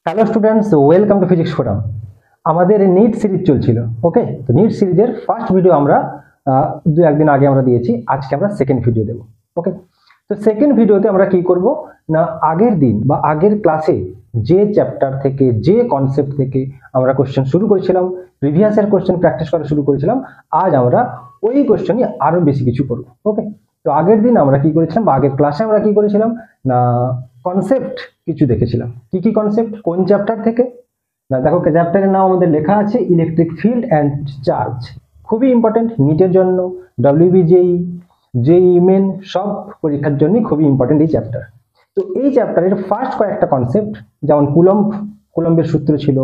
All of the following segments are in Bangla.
Hello students, welcome to physics forum. আমাদের নিট সিরিজ চলছিল। ওকে, তো নিট সিরিজের ফার্স্ট ভিডিও আমরা দু একদিন আগে আমরা দিয়েছি। আজকে আমরা সেকেন্ড ভিডিও দেব। ওকে, তো সেকেন্ড ভিডিওতে আমরা কি করব না, আগের দিন বা আগের ক্লাসে যে চ্যাপ্টার থেকে যে কনসেপ্ট থেকে আমরা কোশ্চেন শুরু করেছিলাম, প্রিভিয়াসের কোশ্চেন প্র্যাকটিস করা শুরু করেছিলাম, আজ আমরা ওই কোশ্চেনই আরো বেশি কিছু করব। ওকে, তো আগের দিন আমরা কি করেছিলাম বা আগের ক্লাসে আমরা কি করেছিলাম না, কনসেপ্ট কিছু দেখেছিলাম। কি কি কনসেপ্ট, কোন চ্যাপ্টার থেকে না, দেখো চ্যাপ্টারের নাম আমাদের লেখা আছে ইলেকট্রিক ফিল্ড অ্যান্ড চার্জ। খুবই ইম্পর্টেন্ট নিটের জন্য, ডব্লিউবিজেই, জেই মেন সব পরীক্ষার জন্যই খুবই ইম্পর্টেন্ট এই চ্যাপ্টার। তো এই চ্যাপ্টারের ফার্স্ট কয়েকটা কনসেপ্ট, যেমন কুলম্বের সূত্র ছিল,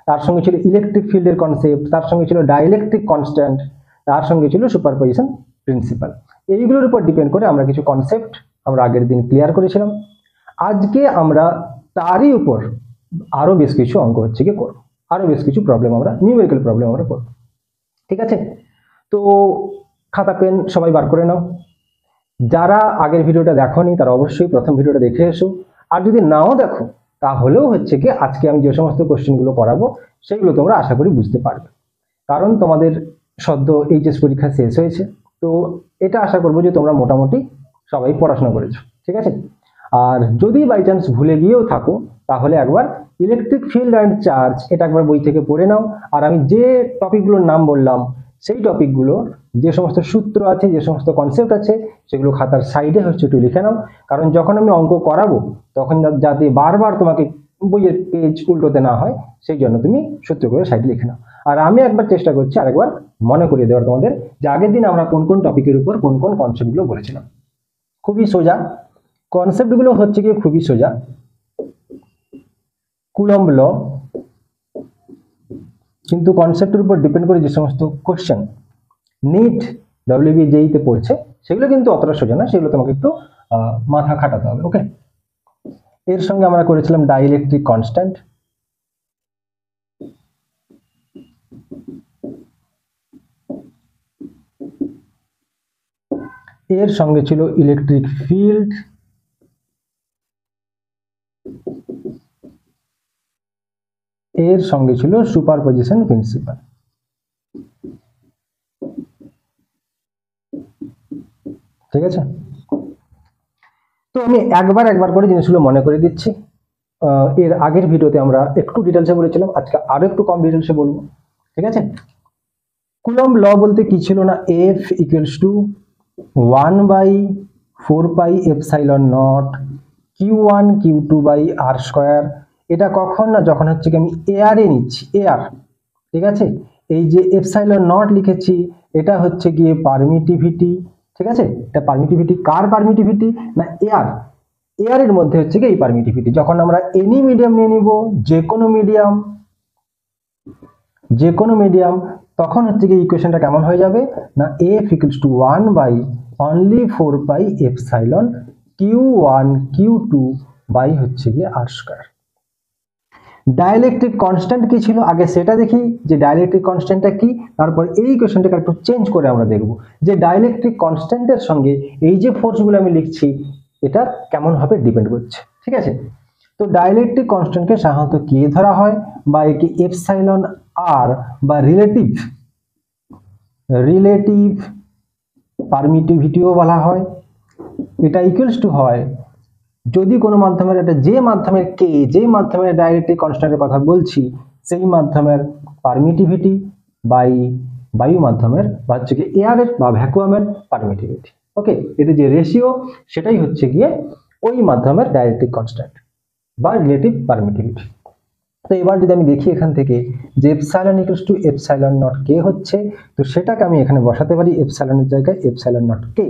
তার সঙ্গে ছিল ইলেকট্রিক ফিল্ডের কনসেপ্ট, তার সঙ্গে ছিল ডাইইলেকট্রিক কনস্ট্যান্ট, তার সঙ্গে ছিল সুপারপজিশন প্রিন্সিপাল। এইগুলোর উপর ডিপেন্ড করে আমরা কিছু কনসেপ্ট আমরা আগের দিন ক্লিয়ার করেছিলাম। আজকে আমরা তারই উপর আরো বেশ কিছু অঙ্ক হচ্ছে কি করব, আরো বেশ কিছু প্রবলেম আমরা নিউমেরিক্যাল প্রবলেম আমরা করব। ঠিক আছে, তো খাতা পেন সবাই বার করে নাও। যারা আগের ভিডিওটা দেখোনি তারা অবশ্যই প্রথম ভিডিওটা দেখে এসো, আর যদি নাও দেখো তাহলেও হচ্ছে কি আজকে আমি যে সমস্ত কোশ্চেনগুলো করাবো সেগুলো তোমরা আশা করি বুঝতে পারবে, কারণ তোমাদের সদ্য এইচএস পরীক্ষা শেষ হয়েছে। তো এটা আশা করবো যে তোমরা মোটামুটি সবাই পড়াশোনা করেছো। ঠিক আছে, আর যদি বাই চান্স ভুলে গিয়েও থাকো তাহলে একবার ইলেকট্রিক ফিল্ড অ্যান্ড চার্জ এটা একবার বই থেকে পড়ে নাও। আর আমি যে টপিকগুলোর নাম বললাম সেই টপিকগুলো যে সমস্ত সূত্র আছে, যে সমস্ত কনসেপ্ট আছে, সেগুলো খাতার সাইডে হচ্ছে একটু লিখে নাও, কারণ যখন আমি অঙ্ক করাবো তখন যাতে বারবার তোমাকে বইয়ের পেজ উল্টোতে না হয় সেই জন্য তুমি সূত্রগুলো সাইডে লিখে নাও। আর আমি একবার চেষ্টা করছি আরেকবার মনে করিয়ে দেওয়ার তোমাদের যে আগের দিন আমরা কোন কোন টপিকের উপর কোন কোন কনসেপ্টগুলো বলেছিলাম। খুবই সোজা কনসেপ্টগুলো হচ্ছে কি, খুবই সোজা। কুলম্ব ল, কিন্তু কনসেপ্টের উপর ডিপেন্ড করে যে সমস্ত কোশ্চেন নিট ডব্লিউবিজেই তে পড়ছে সেগুলো কিন্তু অতটা সোজা না, সেগুলো তোমাকে একটু মাথা খাটাতে হবে। ওকে, এর সঙ্গে আমরা করেছিলাম ডাইইলেকট্রিক কনস্ট্যান্ট, এর সঙ্গে ছিল ইলেকট্রিক ফিল্ড, এর সঙ্গে ছিল সুপারপজিশন প্রিন্সিপাল। ঠিক আছে, তো আমি একবার করে জিনিসগুলো মনে করে দিচ্ছি। এর আগের ভিডিওতে আমরা একটু ডিটেলসে বলেছিলাম, আজকে আরো একটু কম ডিটেলসে বলবো। ঠিক আছে, কুলম্ব ল বলতে কি ছিল না, F equals to 1/4πε0 Q1 Q2 by R square. এটা কখন না, যখন হচ্ছে কি আমি এয়ারে নিচ্ছি, এয়ার। ঠিক আছে, এই যে এপসাইলন নট লিখেছি এটা হচ্ছে গিয়ে পারমিটিভিটি। ঠিক আছে, এটা পারমিটিভিটি, কার পারমিটিভিটি না এয়ার, এয়ারের মধ্যে হচ্ছে কি এই পারমিটিভিটি। যখন আমরা এনি মিডিয়াম নিয়ে নিব, যে কোনো মিডিয়াম, তখন হচ্ছে কি ইকুয়েশনটা কেমন হয়ে যাবে না, F equals two 1/4πε Q1 Q2 by হচ্ছে গিয়ে R স্কয়ার। ডাইইলেকট্রিক কনস্ট্যান্ট কি ছিল আগে সেটা দেখি, যে ডাইইলেকট্রিক কনস্ট্যান্টটা কি, তারপর এই ইকুয়েশনটাকে একটু চেঞ্জ করে আমরা দেখব যে ডাইইলেকট্রিক কনস্ট্যান্টের সঙ্গে এই যে ফোর্সগুলো আমি লিখছি এটা কেমন ভাবে ডিপেন্ড করছে। ঠিক আছে, তো ডাইইলেকট্রিক কনস্ট্যান্টকে সাধারণত কে ধরা হয়, বা একে এপসাইলন আর বা রিলেটিভ পারমিটিভিটিও বলা হয়। এটা ইকুয়ালস টু হয় যদি কোনো মাধ্যমের, এটা যে মাধ্যমের কে, যে মাধ্যমের ডাইইলেকট্রিক কনস্ট্যান্টের কথা বলছি সেই মাধ্যমের পারমিটিভিটি বাই বায়ু মাধ্যমের বা হচ্ছে গিয়ে এয়ারের বা ভ্যাকুয়ামের পারমিটিভিটি। ওকে, এটা যে রেশিও সেটাই হচ্ছে গিয়ে ওই মাধ্যমের ডাইইলেকট্রিক কনস্ট্যান্ট বা রিলেটিভ পারমিটিভিটি। তো এবার যদি আমি দেখি এখান থেকে যে epsilon equals to epsilon naught কে হচ্ছে, তো সেটাকে আমি এখানে বসাতে পারি এপসাইলনের জায়গায় এপসাইলন নট কে।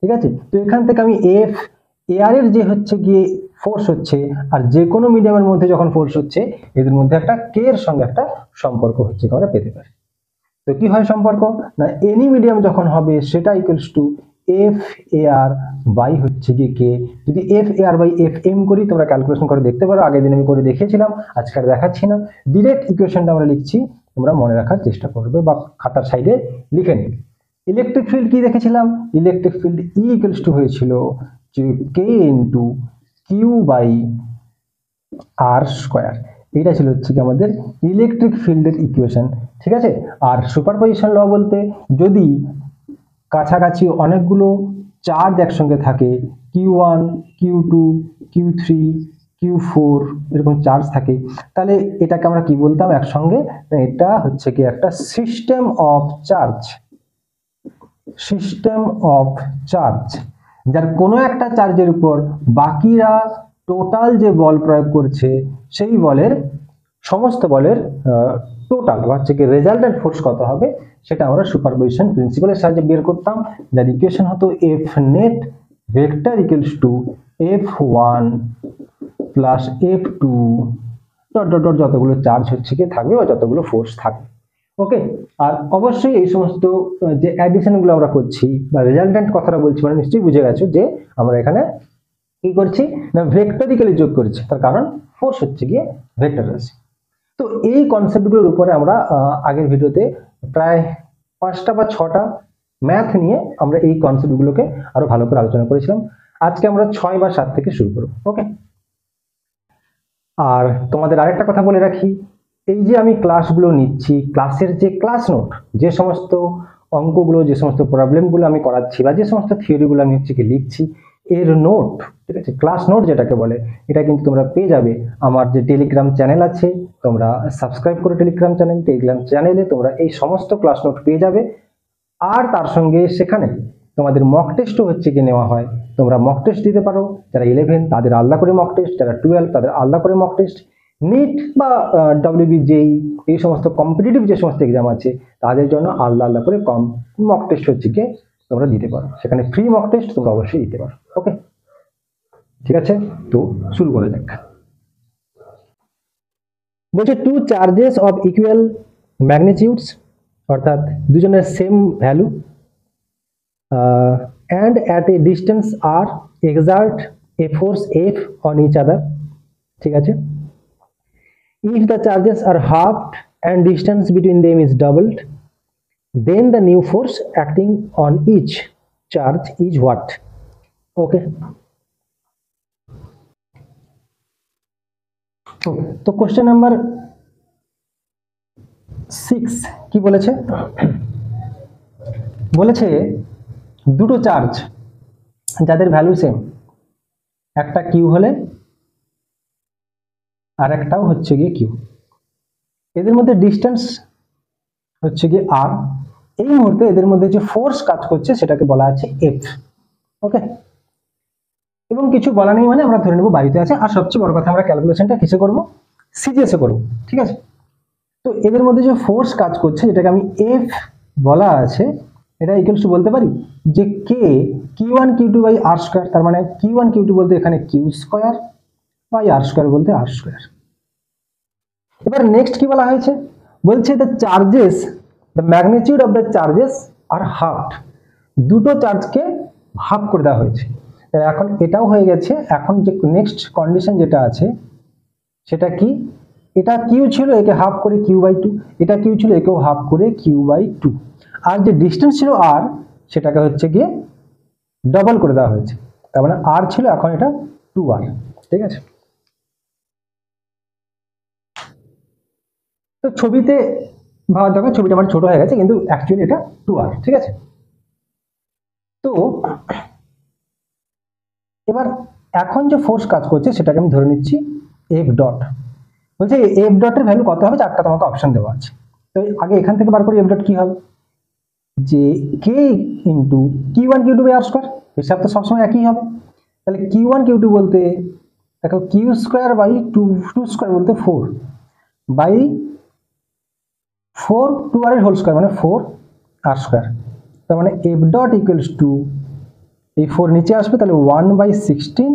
ঠিক আছে, তো এখান থেকে আমি এফ এয়ারের যে হচ্ছে গিয়ে ফোর্স হচ্ছে আর যে কোনো মিডিয়ামের মধ্যে যখন ফোর্স হচ্ছে এদের মধ্যে একটা কে এর সঙ্গে একটা সম্পর্ক হচ্ছে আমরা পেতে পারি। তো কি হয় সম্পর্ক না, এনি মিডিয়াম যখন হবে সেটা equals to F A R by হচ্ছে গিয়ে কে। যদি F A R by F M করি তোমরা ক্যালকুলেশন করে দেখতে পারো, আগের দিন আমি করে দেখিয়েছিলাম, আজকে আর দেখাচ্ছি না। ডিরেক্ট ইকুয়েশনটা আমরা লিখছি, তোমরা মনে রাখার চেষ্টা করবে বা খাতার সাইডে লিখে নিবে। ইলেকট্রিক ফিল্ড কি দেখেছিলাম, electric field E equals to হয়েছিল K into Q by R square. এইটা ছিল হচ্ছে কি আমাদের ইলেকট্রিক ফিল্ডের ইকুয়েশন, ঠিক আছে। আর সুপারপজিশন ল বলতে যদি কাছাকাছি অনেকগুলো চার্জ একসঙ্গে থাকে, Q1 Q2 Q3 Q4 এরকম চার্জ থাকে, তাহলে এটাকে আমরা কি বলতাম একসঙ্গে, এটা হচ্ছে কি একটা system of charge, system of charge, যার কোনো একটা চার্জের উপর বাকিরা টোটাল যে বল প্রয়োগ করছে সেই বলের সমস্ত বলের টোটাল হচ্ছে কি রেজাল্টেন্ট ফোর্স কত হবে সেটা আমরা সুপারপজিশন প্রিন্সিপালের সাহায্যে বের করতাম, যার ইকুয়েশন হতো F net vector equals two F1 plus F2 dot dot dot যতগুলো চার্জ হচ্ছে কি থাকবে বা যতগুলো ফোর্স থাকবে। ওকে, আর অবশ্যই এই সমস্ত যে অ্যাডিশন গুলো আমরা করছি বা রেজাল্টেন্ট কথাটা বলছি মানে নিশ্চয়ই বুঝে গেছো যে আমরা এখানে কি করছি না ভেক্টরিক্যালি যোগ করছি, তার কারণ ফোর্স হচ্ছে গিয়ে ভেক্টর রাশি। তো এই কনসেপ্টগুলোর উপরে আমরা আগের ভিডিওতে প্রায় 5টা বা 6টা ম্যাথ নিয়ে আমরা এই কনসেপ্টগুলোকে আরো ভালো করে আলোচনা করেছিলাম। আজকে আমরা 6 বা 7 থেকে শুরু করব। ওকে, আর তোমাদের আরেকটা কথা বলে রাখি, এই যে আমি ক্লাসগুলো নিচ্ছি, ক্লাসের যে ক্লাস নোট, যে সমস্ত অঙ্কগুলো যে সমস্ত প্রবলেমগুলো আমি করাচ্ছি বা যে সমস্ত থিওরিগুলো আমি হচ্ছে কি লিখছি, এর নোট, ঠিক আছে, ক্লাস নোট যেটাকে বলে, এটা কিন্তু তোমরা পেয়ে যাবে আমার যে টেলিগ্রাম চ্যানেল আছে, তোমরা সাবস্ক্রাইব করো টেলিগ্রাম চ্যানেলে তোমরা এই সমস্ত ক্লাস নোট পেয়ে যাবে। আর তার সঙ্গে সেখানে তোমাদের মক টেস্টও হচ্ছে কি নেওয়া হয়, তোমরা মক টেস্ট দিতে পারো, যারা 11 তাদের আলাদা করে মক টেস্ট, যারা 12 তাদের আলাদা করে মক টেস্ট, নিট বা WBJEE এই সমস্ত কম্পিটিটিভ যে সমস্ত এক্সাম আছে তাদের জন্য আলাদা আলাদা করে মক টেস্ট হচ্ছে কি তোমরা দিতে পারো, সেখানে ফ্রি মক টেস্ট তোমরা অবশ্যই দিতে পারো। ওকে, ঠিক আছে, তো শুরু করা যাক। বলছে two charges of equal magnitudes, অর্থাৎ দুজনের same value and at a distance r exert a force F on each other, ঠিক আছে। If the charges are halved and distance between them is doubled, then the new force acting on each charge is what? Okay. তো কোশ্চেন নাম্বার 6 কি বলেছে, বলেছে দুটো চার্জ যাদের ভ্যালু সেম, একটা কিউ হলে আর একটাও হচ্ছে গিয়ে কিউ, এদের মধ্যে ডিস্টেন্স হচ্ছে গিয়ে আর, এই মুহূর্তে এদের মধ্যে যে ফোর্স কাজ করছে সেটাকে বলা আছে এফ। ওকে, এবং কিছু বলা নেই মানে আমরা ধরে নেব বাড়িতে আছে, আর সবচেয়ে বড় কথা আমরা ক্যালকুলেশনটা কিসে করব, সিজিএসে করব, ঠিক আছে। তো এদের মধ্যে যে ফোর্স কাজ করছে যেটাকে আমি এফ বলা আছে, এটা ইকুয়ালস টু বলতে পারি যে কে Q1 Q2 by R square, তার মানে Q1 Q2 বলতে এখানে Q square by R square বলতে আর স্কয়ার। এবার নেক্সট কি বলা হয়েছে, বলছে the charges, the magnitude of the charges are half, দুটো চার্জকে হাফ করে দেওয়া হয়েছে। এখন এটাও হয়ে গেছে, এখন যে নেক্সট কন্ডিশন যেটা আছে সেটা কি, এটা কিউ ছিল একে হাফ করে Q/2, এটা কিউ ছিল একেও হাফ করে Q/2, আর যে ডিস্টেন্স ছিল আর সেটাকে হচ্ছে গিয়ে ডবল করে দেওয়া হয়েছে, তার মানে আর ছিল এখন এটা 2r, ঠিক আছে। তো ছবিতে ভাবার দরকার, ছবিটা আমার ছোট হয়ে গেছে কিন্তু অ্যাকচুয়ালি এটা 2r, ঠিক আছে। তো এবার এখন যে ফোর্স কাজ করছে সেটাকে আমি ধরে নিচ্ছি এফ ডট, বলছে এফ ডটের ভ্যালু কত হবে, চারটা তোমাকে অপশন দেওয়া আছে। তো আগে এখান থেকে বার করি এফ ডট কি হবে, যে K into Q1 Q2 by R square, হিসাব তো সবসময় একই হবে, তাহলে Q1 Q2 বলতে দেখো Q square by two square বলতে 4 বাই 4 2r এর হোল স্কোয়ার মানে 4r স্কোয়ার, তার মানে এফ ডট ইকুয়ালস টু এই 4 নিচে আসবে, তাহলে 1/16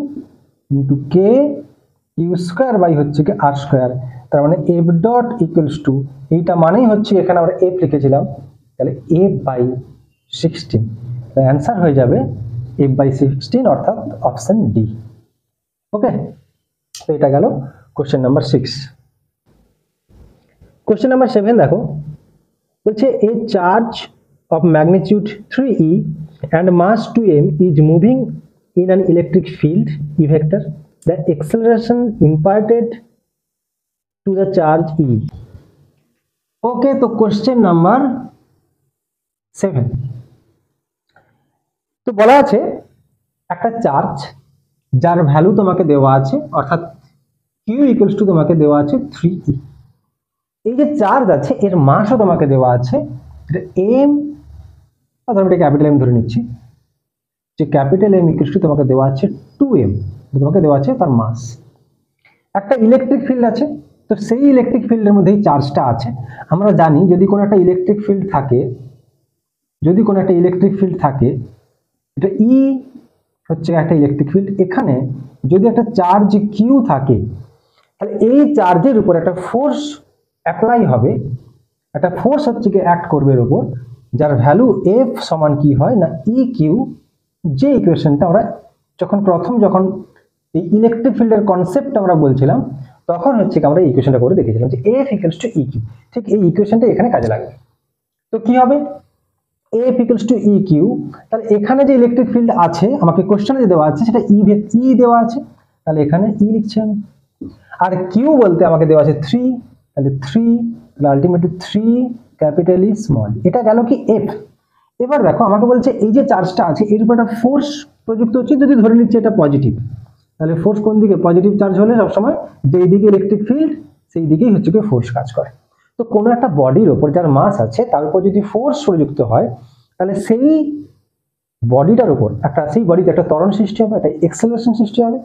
into K Q square by হচ্ছে কি আর স্কোয়ার, তার মানে এফ ডট ইকুয়ালস টু এইটা মানেই হচ্ছে এখানে আমরা এফ লিখেছিলাম, তাহলে f/16, তাই অ্যান্সার হয়ে যাবে f/16 অর্থাৎ অপশন ডি। ওকে, তো এটা গেল কোশ্চেন নাম্বার 6। কোশ্চেন নাম্বার 7 দেখো, বলছে a charge of magnitude 3e and mass 2m is moving in an electric field E vector. The acceleration imparted to the charge E। ওকে, তো কোশ্চেন নাম্বার 7, তো বলা আছে একটা চার্জ যার ভ্যালু তোমাকে দেওয়া আছে, অর্থাৎ Q ইকুয়ালস টু তোমাকে দেওয়া আছে 3E। এই যে চার্জ আছে এর মাসও তোমাকে দেওয়া আছে, এটা M, অথবা এটা ক্যাপিটাল M ধরে নিচ্ছি, যে ক্যাপিটাল M ইকুয়ালস টু তোমাকে দেওয়া আছে 2M, তোমাকে দেওয়া আছে তার মাস। একটা ইলেকট্রিক ফিল্ড আছে, তো সেই ইলেকট্রিক ফিল্ডের মধ্যে এই চার্জটা আছে। আমরা জানি যদি কোনো একটা ইলেকট্রিক ফিল্ড থাকে, এটা ই হচ্ছে একটা ইলেকট্রিক ফিল্ড। এখানে যদি একটা চার্জ কিউ থাকে, তাহলে এই চার্জের উপর একটা ফোর্স অ্যাপ্লাই হবে, একটা ফোর্স হচ্ছে কি অ্যাক্ট করবে এর উপর, যার ভ্যালু এফ সমান কি হয় না ই কিউ। যে ইকুয়েশনটা আমরা যখন এই ইলেকট্রিক ফিল্ডের কনসেপ্ট আমরা বলছিলাম, তখন হচ্ছে কি আমরা এই ইকুয়েশনটা করে দেখেছিলাম যে F equals to E Q. ঠিক এই ইকুয়েশনটা এখানে কাজে লাগবে। তো কি হবে, F equals to E Q. তাহলে এখানে যে ইলেকট্রিক ফিল্ড আছে আমাকে কোশ্চেনে যে দেওয়া আছে সেটা ই দেওয়া আছে, তাহলে এখানে ই লিখছি আমি। আর কিউ বলতে আমাকে দেওয়া আছে 3, তাহলে 3, আলটিমেটলি 3 ক্যাপিটাল ই স্মল। এটা গেল কি এফ। এবার দেখো আমাকে বলছে এই যে চার্জটা আছে এর উপর একটা ফোর্স প্রযুক্ত হচ্ছে, যদি ধরে নিচ্ছে এটা পজিটিভ, তাহলে ফোর্স কোন দিকে, পজিটিভ চার্জ হলে সবসময় যেই দিকে ইলেকট্রিক ফিল্ড সেই দিকেই হচ্ছে কি ফোর্স কাজ করে। তো কোনো একটা বডির ওপর যার মাস আছে তার উপর যদি ফোর্স প্রযুক্ত হয়, তাহলে সেই বডিটার উপর সেই বডিতে একটা ত্বরণ সৃষ্টি হবে, একটা এক্সেলারেশন সৃষ্টি হবে।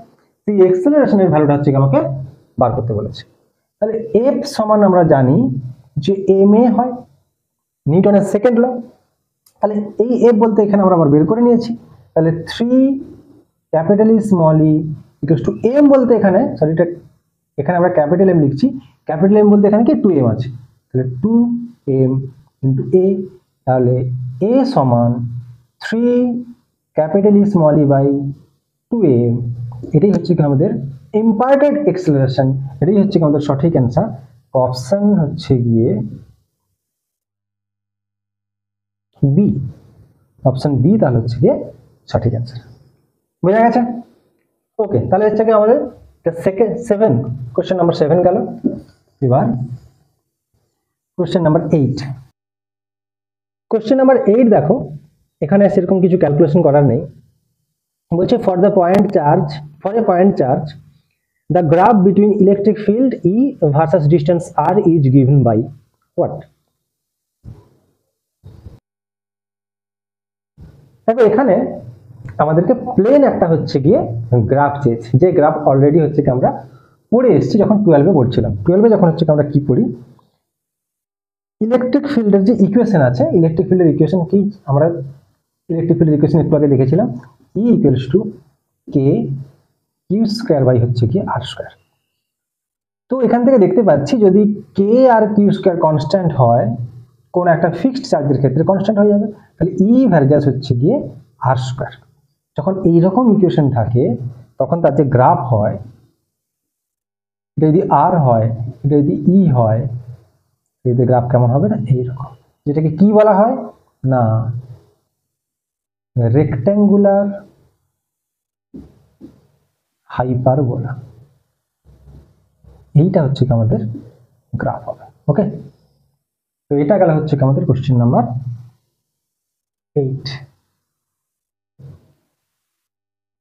সেই এক্সেলারেশনের ভ্যালুটা হচ্ছে আমাকে বার করতে বলেছে। তাহলে এফ সমান আমরা জানি যে এম এ হয়, নিউটনের সেকেন্ড ল। তাহলে এই এফ বলতে এখানে আমরা আবার বের করে নিয়েছি, তাহলে 3 capital E small E equals to M বলতে এখানে আমরা ক্যাপিটাল এম লিখছি, ক্যাপিটাল এম বলতে এখানে কি 2m আছে, তাহলে 2m ইন্টু এ, তাহলে এ সমান 3 capital E small E by 2m। এটাই হচ্ছে কি আমাদের ইম্পার্টেড এক্সেলারেশন, এটাই হচ্ছে কি আমাদের সঠিক অ্যান্সার। অপশন হচ্ছে গিয়ে বি, অপশন বি তাহলে হচ্ছে গিয়ে সঠিক অ্যান্সার। বোঝা গেছে? ওকে, তাহলে হচ্ছে কি আমাদের কোশ্চেন নাম্বার 7 গেল। এবার কোশ্চেন নাম্বার 8। কোশ্চেন নাম্বার 8 দেখো, এখানে সেরকম কিছু ক্যালকুলেশন করার নেই। বলছে for a point charge the graph between electric field E versus distance R is given by what? দেখো এখানে আমাদেরকে প্লেন একটা হচ্ছে গিয়ে গ্রাফ চেয়েছে, যে গ্রাফ অলরেডি হচ্ছে কি আমরা পড়ে এসেছি যখন 12-এ পড়ছিলাম। 12-এ যখন হচ্ছে কি আমরা কি পড়ি, ইলেকট্রিক ফিল্ডের যে ইকুয়েশন আছে, ইলেকট্রিক ফিল্ডের ইকুয়েশন কি আমরা ইলেকট্রিক ফিল্ডের ইকুয়েশন একটু আগে দেখেছিলাম, E equals to K Q square by হচ্ছে কি আর স্কয়ার। তো এখান থেকে দেখতে পাচ্ছি যদি কে আর কিউ স্কয়ার কনস্ট্যান্ট হয়, কোন একটা ফিক্সড চার্জের ক্ষেত্রে কনস্ট্যান্ট হয়ে যাবে, তাহলে ই ভার্সাস হচ্ছে গিয়ে আর স্কয়ার। যখন এইরকম ইকুয়েশন থাকে তখন তার যে গ্রাফ হয়, এটা যদি আর হয়, এটা যদি ই হয়, এদের গ্রাফ কেমন হবে না এইরকম, যেটাকে কি বলা হয় না রেক্ট্যাঙ্গুলার হাইপারবোলা। এইটা হচ্ছে কি আমাদের গ্রাফ হবে। ওকে, তো এটা গেল হচ্ছে কি আমাদের কোশ্চেন নাম্বার 8।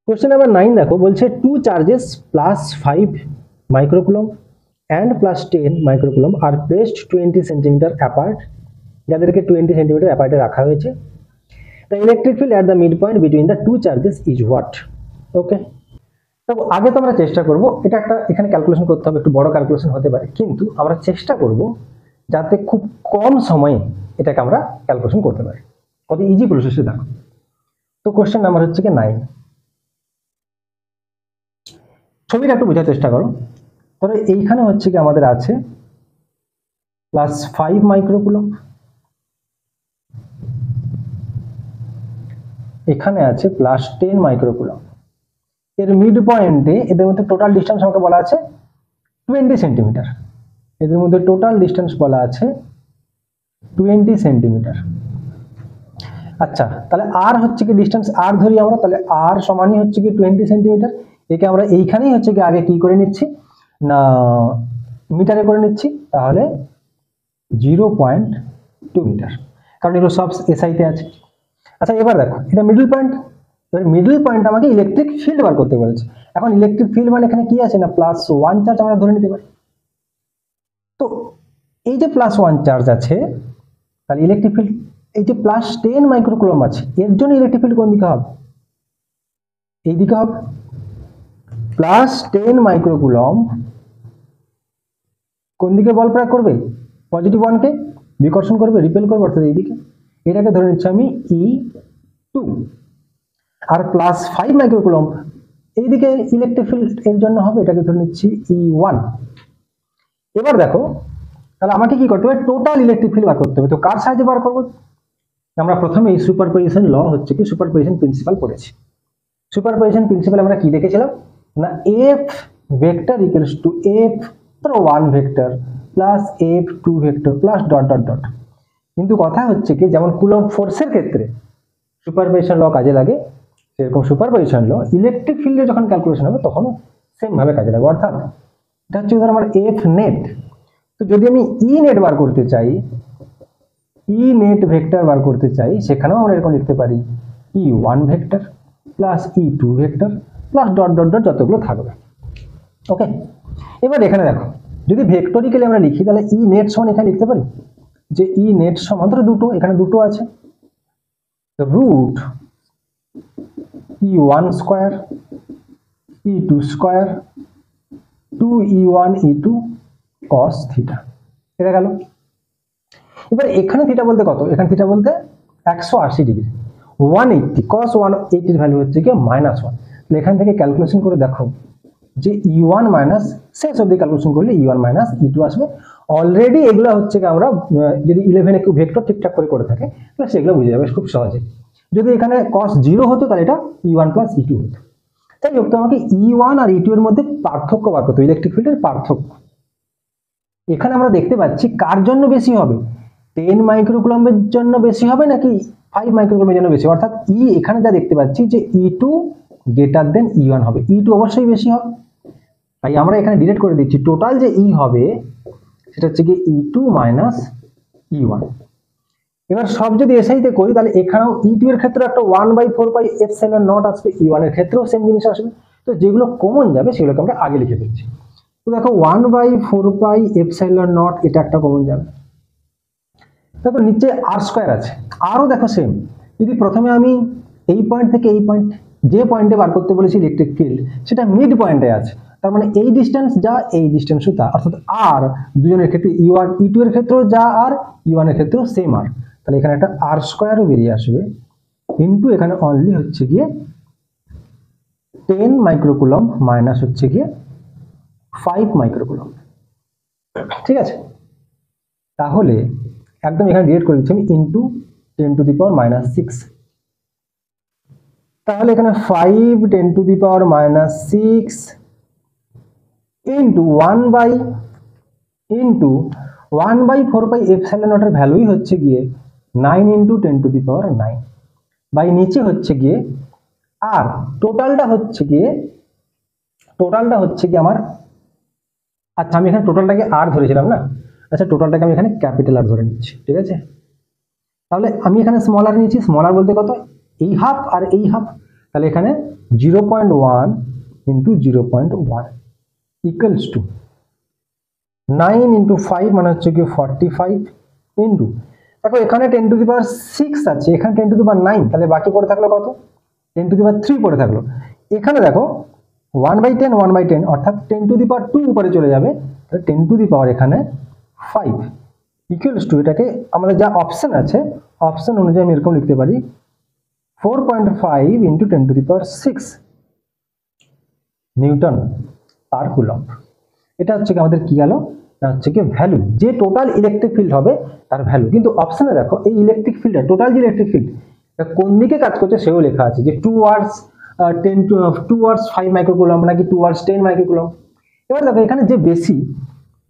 কোশ্চেন নাম্বার 9 দেখো, বলছে 2 charges +5 microcoulomb and +10 microcoulomb R placed 20 centimetre apart, যাদেরকে 20 সেন্টিমিটার অ্যাপার্টে রাখা হয়েছে। The electric field at the midpoint between the two charges is what? ওকে, তো আগে তো আমরা চেষ্টা করব, এটা একটা এখানে ক্যালকুলেশন করতে হবে, একটু বড় ক্যালকুলেশন হতে পারে, কিন্তু আমরা চেষ্টা করব যাতে খুব কম সময়ে এটাকে আমরা ক্যালকুলেশন করতে পারি। কত ইজি প্রসেসে দেখো। তো কোশ্চেন নাম্বার হচ্ছে কি 9। ছবিটা একটু বোঝার চেষ্টা করো। ধরো এইখানে হচ্ছে কি আমাদের আছে +5 মাইক্রোকুলম, এখানে আছে +10 মাইক্রোকুলম। এর মিড পয়েন্টে এদের মধ্যে টোটাল ডিস্টেন্স আমাকে বলা আছে 20 সেন্টিমিটার। এদের মধ্যে টোটাল ডিস্টেন্স বলা আছে 20 সেন্টিমিটার। আচ্ছা, তাহলে আর হচ্ছে কি ডিস্টেন্স আর ধরি আমরা, তাহলে আর সমানই হচ্ছে কি 20 সেন্টিমিটার। একে আমরা এইখানেই হচ্ছে কি আগে কি করে নিচ্ছি না মিটারে করে নিচ্ছি, তাহলে 0.2 মিটার, কারণ এগুলো সব এসআইতে আছে। আচ্ছা এবার দেখো এটা মিডল পয়েন্ট, এবার মিডল পয়েন্ট আমাকে ইলেকট্রিক ফিল্ড বার করতে বলেছে। এখন ইলেকট্রিক ফিল্ড মানে এখানে কি আছে না +1 চার্জ আমরা ধরে নিতে পারি। তো এই যে +1 চার্জ আছে, তাহলে ইলেকট্রিক ফিল্ড এই যে +10 মাইক্রোকুলম আছে, এর জন্য ইলেকট্রিক ফিল্ড কোন দিকে হবে? এই দিকে হবে। +10 মাইক্রোকুলম কোন দিকে বল প্রয়োগ করবে? পজিটিভ ওয়ানকে বিকর্ষণ করবে, রিপেল করবে, অর্থাৎ এইদিকে। এটাকে ধরে নিচ্ছি আমি E2। আর +5 মাইক্রোকুলম এইদিকে ইলেকট্রিক ফিল্ড এর জন্য হবে, এটাকে ধরে নিচ্ছি E1। এবার দেখো তাহলে আমাকে কি করতে হবে? টোটাল ইলেকট্রিক ফিল্ড বার করতে হবে। তো কার সাহায্যে বার করব? আমরা প্রথমে এই সুপারপজিশন ল হচ্ছে কি সুপারপজিশন প্রিন্সিপাল পড়েছি। সুপারপজিশন প্রিন্সিপাল আমরা কি দেখেছিলাম না F vector equals two F1 vector plus F2 vector plus dot dot dot. কিন্তু কথা হচ্ছে কি যেমন কুলম্ব ফোর্সের ক্ষেত্রে সুপারপজিশন ল কাজে লাগে, সেরকম সুপারপজিশন ল ইলেকট্রিক ফিল্ডে যখন ক্যালকুলেশন হবে তখন সেম ভাবে কাজে লাগবে। অর্থাৎ এটা হচ্ছে ধর আমার F নেট। তো যদি আমি ই নেট বার করতে চাই, ই নেট ভেক্টর বার করতে চাই, সেখানেও আমরা এরকম লিখতে পারি E1 vector plus E2 vector plus dot dot dot যতগুলো থাকবে। ওকে, এবার এখানে দেখো যদি ভেক্টরিক্যালি আমরা লিখি তাহলে ই নেট সমান এখানে লিখতে পারি যে ই নেট সমান ধরো দুটো, এখানে দুটো আছে, root E1 square E2 square 2E1 E2 cos theta. এটা গেল। এবার এখানে থিটা বলতে কত? এখানে থিটা বলতে 180 ডিগ্রি। 180 cos 180 এর ভ্যালু হচ্ছে কি -1। তাহলে এখান থেকে ক্যালকুলেশন করে দেখো যে E1 মাইনাস, শেষ অবধি ক্যালকুলেশন করলে E1 মাইনাস E2 আসবে। অলরেডি এগুলো হচ্ছে কি আমরা যদি 11 এ কেউ ভেক্টর ঠিকঠাক করে থাকে তাহলে সেগুলো বুঝে যাবে খুব সহজে। যদি এখানে cos 0 হতো তাহলে এটা E1 প্লাস E2 হতো। তাই হোক, তো আমাকে E1 আর E2 এর মধ্যে পার্থক্য বার করতে হবে, ইলেকট্রিক ফিল্ডের পার্থক্য। এখানে আমরা দেখতে পাচ্ছি কার জন্য বেশি হবে, 10 মাইক্রোকুলম্বের জন্য বেশি হবে নাকি 5 মাইক্রোকুলম্বের জন্য বেশি? অর্থাৎ এখানে যা দেখতে পাচ্ছি যে E2 গ্রেটার দেন E1 হবে, E2 অবশ্যই বেশি হবে। তাই আমরা এখানে ডিরেক্ট করে দিচ্ছি টোটাল যে E হবে সেটা হচ্ছে কি E2 মাইনাস E1। এবার সব যদি এসআইতে করি তাহলে এখানেও E2 এর ক্ষেত্রে একটা 1/4 এপসাইলন নট আসবে, E1 এর ক্ষেত্রেও সেম জিনিস আসবে। তো যেগুলো কমন যাবে সেগুলোকে আমরা আগে লিখে ফেলছি। তো দেখো 1/4 এপসাইলন নট এটা একটা কমন যাবে। দেখো নিচে আর স্কয়ার আছে, আরও দেখো সেম। যদি প্রথমে আমি এই পয়েন্ট থেকে এই পয়েন্ট, যে পয়েন্টে বার করতে বলেছি ইলেকট্রিক ফিল্ড, সেটা মিড পয়েন্টে আছে, তার মানে এই ডিস্টেন্স যা এই ডিস্টেন্সও তা, অর্থাৎ আর দুজনের ক্ষেত্রে E1 E2 এর ক্ষেত্রেও যা আর E1 এর ক্ষেত্রেও সেম আর। তাহলে এখানে একটা আর স্কয়ারও বেরিয়ে আসবে, কিন্তু এখানে অনলি হচ্ছে গিয়ে 10 মাইক্রোকুলম মাইনাস হচ্ছে গিয়ে 5 মাইক্রোকুলম। ঠিক আছে, তাহলে একদম এখানে ডিরেক্ট করে দিচ্ছি আমি ইনটু 10 টু দি পাওয়ার -6। তাহলে এখানে 5 10 to the power -6 into 1/4 epsilon nought এর ভ্যালুই হচ্ছে গিয়ে 9 into 10 to the power 9 by নিচে হচ্ছে গিয়ে আর টোটালটা হচ্ছে গিয়ে আমার, আচ্ছা আমি এখানে টোটালটাকে আর ধরেছিলাম না, আচ্ছা টোটালটাকে আমি এখানে ক্যাপিটাল আর ধরে নিচ্ছি। ঠিক আছে, তাহলে আমি এখানে স্মল আর নিয়েছি, স্মল আর বলতে কত, এই হাফ আর এই হাফ। তাহলে এখানে 0.1 ইন্টু 0.1 ইকুয়ালস টু 9 ইন্টু 5 মানে হচ্ছে কি 45 ইন্টু, দেখো এখানে 10 টু দি পাওয়ার 6 আছে, এখানে 10 টু দি পাওয়ার 9, তাহলে বাকি পড়ে থাকলো কত, 10 টু দি পাওয়ার 3 পড়ে থাকলো। এখানে দেখো 1/10 অর্থাৎ 10 টু দি পাওয়ার 2 উপরে চলে যাবে, তাহলে 10 টু দি পাওয়ার এখানে 5 ইকুয়ালস টু, এটাকে আমাদের যা অপশন আছে অপশন অনুযায়ী আমি এরকম লিখতে পারি 4.5 into 10 to the power 6 Newton per coulomb. এটা হচ্ছে কি আমাদের কি গেল না, হচ্ছে কি ভ্যালু, যে টোটাল ইলেকট্রিক ফিল্ড হবে তার ভ্যালু। কিন্তু অপশনে দেখো এই ইলেকট্রিক ফিল্ডটা টোটাল যে ইলেকট্রিক ফিল্ড কোন দিকে কাজ করছে সেও লেখা আছে, যে টুয়ার্ডস 5 মাইক্রোকুলম্ব নাকি টুয়ার্ডস 10 মাইক্রোকুলম্ব। এবার দেখো এখানে যে বেশি,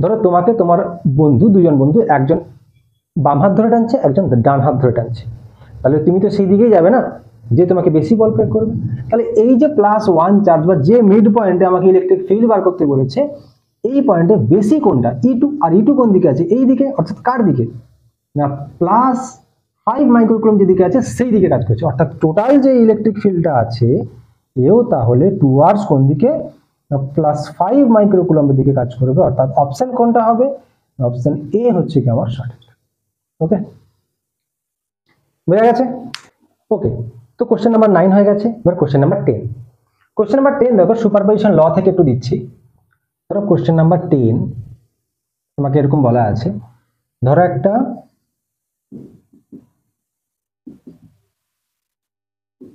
ধরো তোমাকে তোমার বন্ধু, দুজন বন্ধু, একজন বাম হাত ধরে টানছে, একজন ডান হাত ধরে টানছে, তাহলে তুমি তো সেই দিকেই যাবে না যে তোমাকে বেশি বল প্রয়োগ করবে। তাহলে এই যে +1 চার্জ বা যে মিড পয়েন্টে আমাকে ইলেকট্রিক ফিল্ড বার করতে বলেছে, এই পয়েন্টে বেশি কোনটা E2, আর E2 কোন দিকে আছে? এই দিকে, অর্থাৎ কার দিকে না +5 মাইক্রোকুলম যেদিকে আছে সেই দিকে কাজ করছে, অর্থাৎ টোটাল যে ইলেকট্রিক ফিল্ডটা আছে এও তাহলে টুয়ার্ডস কোন দিকে না +5 মাইক্রোকুলমের দিকে কাজ করবে, অর্থাৎ অপশন কোনটা হবে? অপশন এ হচ্ছে কি আমার সঠিক। ওকে, বোঝা গেছে? ওকে, তো কোশ্চেন নাম্বার 9 হয়ে গেছে। এবার কোশ্চেন নাম্বার 10। কোশ্চেন নাম্বার 10 দেখো সুপারপজিশন ল থেকে একটু দিচ্ছি। ধরো কোশ্চেন নাম্বার 10 তোমাকে এরকম বলা আছে, ধরো একটা